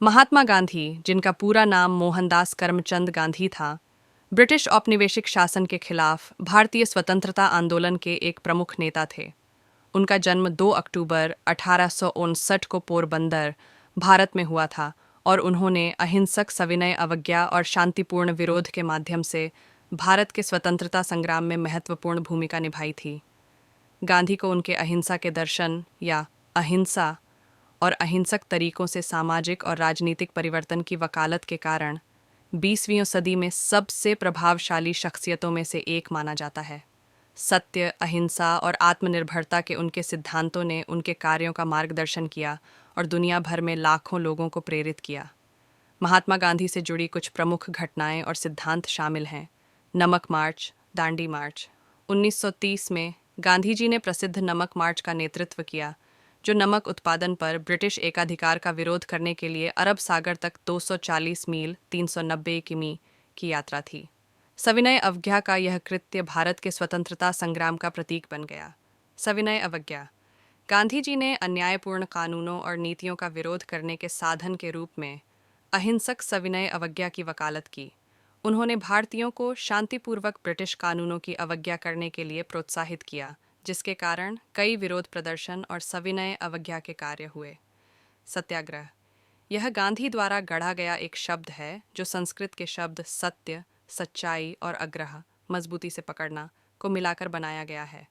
महात्मा गांधी, जिनका पूरा नाम मोहनदास करमचंद गांधी था, ब्रिटिश औपनिवेशिक शासन के खिलाफ भारतीय स्वतंत्रता आंदोलन के एक प्रमुख नेता थे। उनका जन्म 2 अक्टूबर 1859 को पोरबंदर, भारत में हुआ था और उन्होंने अहिंसक, सविनय अवज्ञा और शांतिपूर्ण विरोध के माध्यम से भारत के स्वतंत्रता संग्राम में महत्वपूर्ण भूमिका निभाई थी। गांधी को उनके अहिंसा के दर्शन या अहिंसा और अहिंसक तरीकों से सामाजिक और राजनीतिक परिवर्तन की वकालत के कारण 20वीं सदी में सबसे प्रभावशाली शख्सियतों में से एक माना जाता है। सत्य, अहिंसा और आत्मनिर्भरता के उनके सिद्धांतों ने उनके कार्यों का मार्गदर्शन किया और दुनिया भर में लाखों लोगों को प्रेरित किया। महात्मा गांधी से जुड़ी कुछ प्रमुख घटनाएं और सिद्धांत शामिल हैं। नमक मार्च, दांडी मार्च। 1930 में गांधी जी ने प्रसिद्ध नमक मार्च का नेतृत्व किया, जो नमक उत्पादन पर ब्रिटिश एकाधिकार का विरोध करने के लिए अरब सागर तक 240 मील 390 किमी की यात्रा थी। सविनय अवज्ञा का यह कृत्य भारत के स्वतंत्रता संग्राम का प्रतीक बन गया। सविनय अवज्ञा। गांधी जी ने अन्यायपूर्ण कानूनों और नीतियों का विरोध करने के साधन के रूप में अहिंसक सविनय अवज्ञा की वकालत की। उन्होंने भारतीयों को शांतिपूर्वक ब्रिटिश कानूनों की अवज्ञा करने के लिए प्रोत्साहित किया, जिसके कारण कई विरोध प्रदर्शन और सविनय अवज्ञा के कार्य हुए। सत्याग्रह। यह गांधी द्वारा गढ़ा गया एक शब्द है जो संस्कृत के शब्द सत्य, सच्चाई और अग्रह, मजबूती से पकड़ना, को मिलाकर बनाया गया है।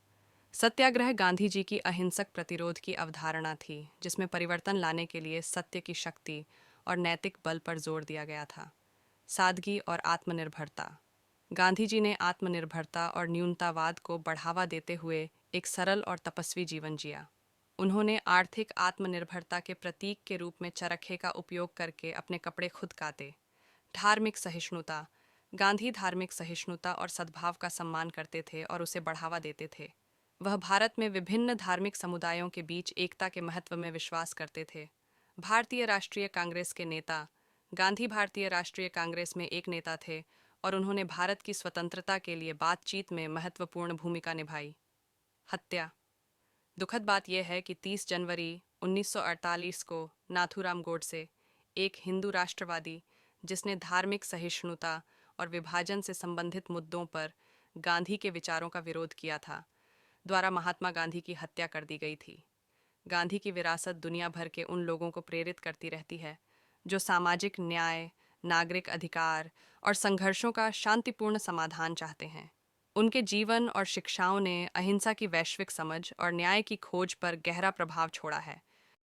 सत्याग्रह गांधी जी की अहिंसक प्रतिरोध की अवधारणा थी, जिसमें परिवर्तन लाने के लिए सत्य की शक्ति और नैतिक बल पर जोर दिया गया था। सादगी और आत्मनिर्भरता। गांधी जी ने आत्मनिर्भरता और न्यूनतावाद को बढ़ावा देते हुए एक सरल और तपस्वी जीवन जिया। उन्होंने आर्थिक आत्मनिर्भरता के प्रतीक के रूप में चरखे का उपयोग करके अपने कपड़े खुद काते। धार्मिक सहिष्णुता। गांधी धार्मिक सहिष्णुता और सद्भाव का सम्मान करते थे और उसे बढ़ावा देते थे। वह भारत में विभिन्न धार्मिक समुदायों के बीच एकता के महत्व में विश्वास करते थे। भारतीय राष्ट्रीय कांग्रेस के नेता। गांधी भारतीय राष्ट्रीय कांग्रेस में एक नेता थे और उन्होंने भारत की स्वतंत्रता के लिए बातचीत में महत्वपूर्ण भूमिका निभाई। हत्या। दुखद बात यह है कि 30 जनवरी 1948 को नाथूराम गोडसे, एक हिंदू राष्ट्रवादी जिसने धार्मिक सहिष्णुता और विभाजन से संबंधित मुद्दों पर गांधी के विचारों का विरोध किया था, द्वारा महात्मा गांधी की हत्या कर दी गई थी। गांधी की विरासत दुनिया भर के उन लोगों को प्रेरित करती रहती है जो सामाजिक न्याय, नागरिक अधिकार और संघर्षों का शांतिपूर्ण समाधान चाहते हैं। उनके जीवन और शिक्षाओं ने अहिंसा की वैश्विक समझ और न्याय की खोज पर गहरा प्रभाव छोड़ा है।